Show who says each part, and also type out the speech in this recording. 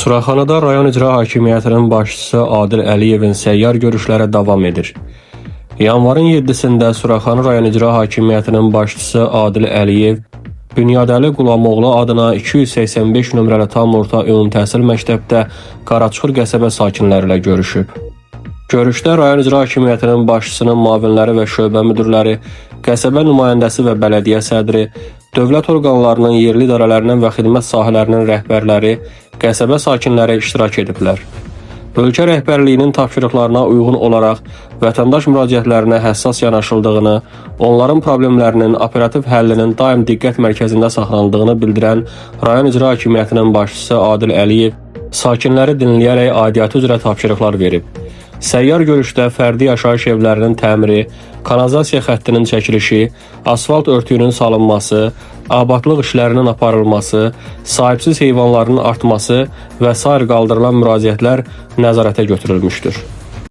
Speaker 1: Suraxanıda rayon icra hakimiyyətinin başçısı Adil Əliyevin səyyar görüşləri davam edir. Yanvarın 7-sində Suraxanı rayon icra hakimiyyətinin başçısı Adil Əliyev Bünyadəli Qulamoğlu adına 285 nömrəli tam orta ümumi təhsil məktəbdə Qaraçuxur qəsəbə sakinləri ilə görüşüb. Görüşdə rayon icra hakimiyyətinin başçısının müavinləri və şöbə müdirləri, qəsəbə nümayəndəsi və bələdiyyə sədri, dövlət orqanlarının, yerli idarələrinin və xidmət sahələrinin rəhbərləri, qəsəbə sakinləri iştirak ediblər. Ölkə rəhbərliyinin tapşırıqlarına uyğun olaraq vətəndaş müraciətlərinə həssas yanaşıldığını, onların problemlərinin operativ həllinin daim diqqət mərkəzində saxlanıldığını bildirən rayon icra hakimiyyətinin başçısı Adil Əliyev sakinləri dinləyərək aidiyyatı üzrə tapşırıqlar verib. Səyyar görüşdə fərdi yaşayış evlərinin təmiri, kanalizasiya xəttinin çəkilişi, asfalt örtüyünün salınması, abadlıq işlərinin aparılması, sahibsiz heyvanların artması və sair qaldırılan müraciətlər nəzarətə götürülmüşdür.